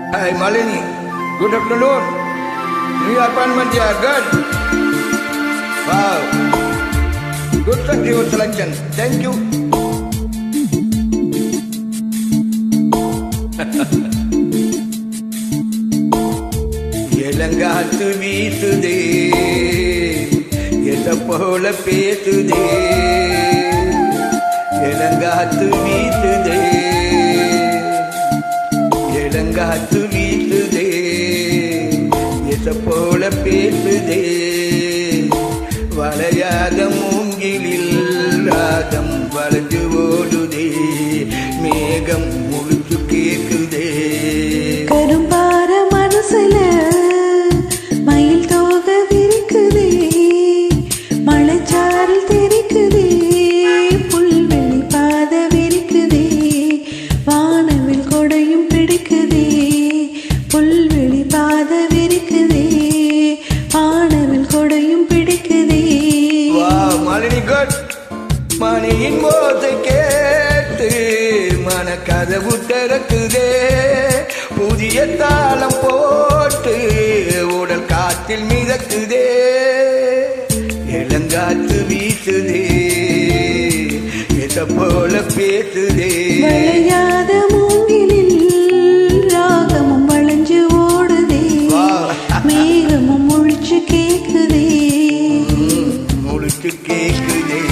Hi Malini, good afternoon. New appointment here, good. Wow, good luck to your selection. Thank you. இளங்காத்து வீசுதே எதை போல பேசுதே இளங்காத்து வீசுதே இளங்காத்து வீசுதே எதை போல பேசுதே வளையாத மூங்கிலில் ராகம் வளைஞ்சு ஓடுதே மேகம் முழுத்து கேக்குதே கரும்பார மனசுல மயில் தோக விரிக்குதே மலைச்சாரல் தெரிக்குதே புல்வெளி பாத விரிக்குதே வானவில் கொடையும் பிடிக்குதே புல்வெளி பாத விரிக்குதே வானவில் கொடையும் பிடிக்குதே மாலினி குட் மணியின் போதை கேட்டு மன கதவு திறக்குதே புதிய தாளம் போட்டு உடல் காற்றில் மிதக்குதே இளங்காற்று வீசுதே எதை போல பேசுதே விளையாத மூங்கிலில் ராகமும் வளைஞ்சு ஓடுதே மேகமும் முழிச்சு கேக்குதே முழிச்சு கேக்குதே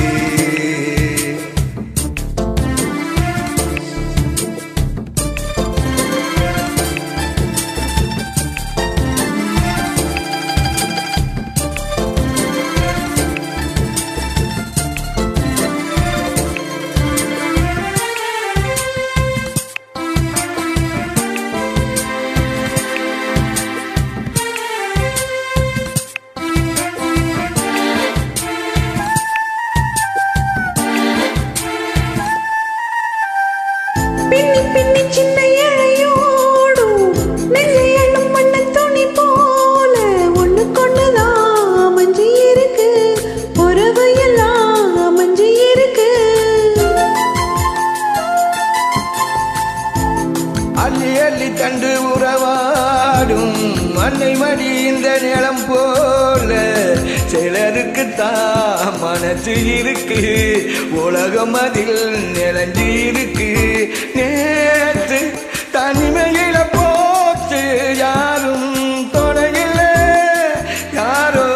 பின்னி பின்னி சின்ன இழையோடும் நெஞ்சை எண்ணும் மண்ண துணி போல ஒண்ணு கொண்டுதான் அமைஞ்சு இருக்கு உறவையெல்லாம் அமைஞ்சு இருக்கு அள்ளி அள்ளி தண்டு உறவாடும் மண்ணை மடி இந்த நிலம் போல சிலருக்கு தான் மனசு இருக்கு உலகம் அதில் நிலஞ்சி இருக்கு நேற்று தனிமையில போச்சு யாரும் துணையில யாரோ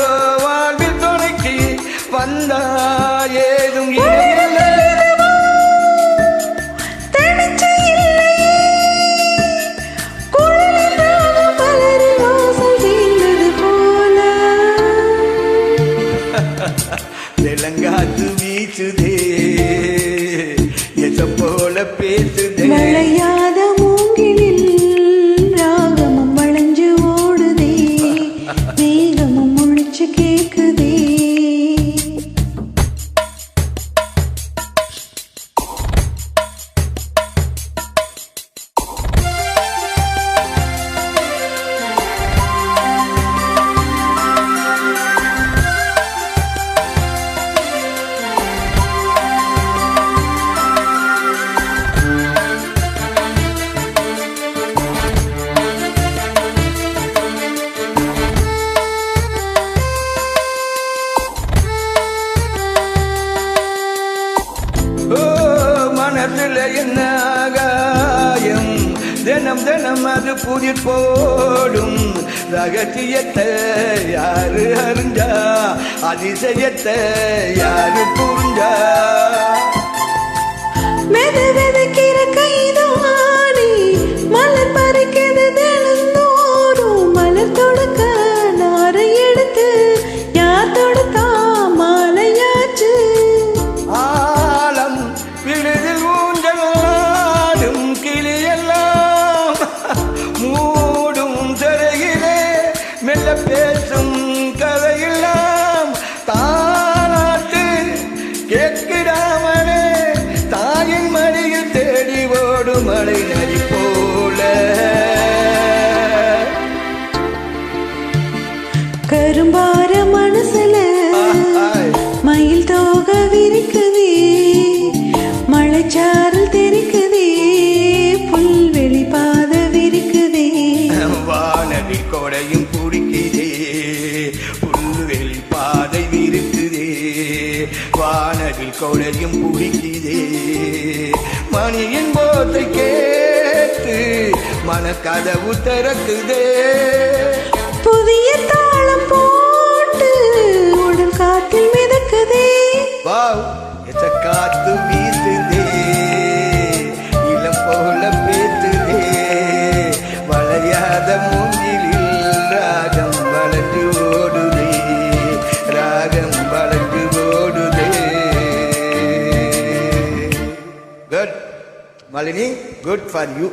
வாழ்வில் துணைக்கு வந்தா ஏதும் இல்லை தனிச்சு இல்லையே குழலில் ராகம் பலரி வாசல் தீர்ந்தது போல தெலங்காத்து வீசுதே எதை போல பேசுதே விளையாத மூங்கிலில் ராகமும் வளைஞ்சு ஓடுதே மேகமும் முழிச்சு கேக்குதே மனசுல என்ன ஆகாயம் தினம் தினம் அது புதிர் போடும் ரகசியத்தை யாரு அறிஞ்சா அதிசயத்தை யாரு புரிஞ்சா மெது வெதுக்கிற கைதானே மலர் பறிக்கிறது தினந்தோறும் மலர் தொடுக்க நாரை எடுத்து யார் தொடுத்தா மாலையாச்சு ஆலம் விடுதில் ஊஞ்சலாடும் கிளியெல்லாம் மூடும் சிறையிலே மெல்ல பேசும் கதையெல்லாம் தானாட்டு கேட்கிடாமலே தாயின் மடியில் தேடி ஓடும் கொடையும் பிடிக்குதே, புல்வெளி பாதை விருக்குதே, வானவில் கொடையும் பிடிக்குதே. மணியின் போதை கேட்டு மனக்கதவு திறக்குதே, புதிய தாளம் போட்டு உடல் காற்றில் மிதக்குதே. வாவ் எச்ச காத்து வீசுதே, இளம் போல பேசுதே, வளையாத மூங்கிலில் ராகம் வளர்ந்து ஓடுதே, ராகம் வளர்ந்து ஓடுதே. Good Malini, good for you.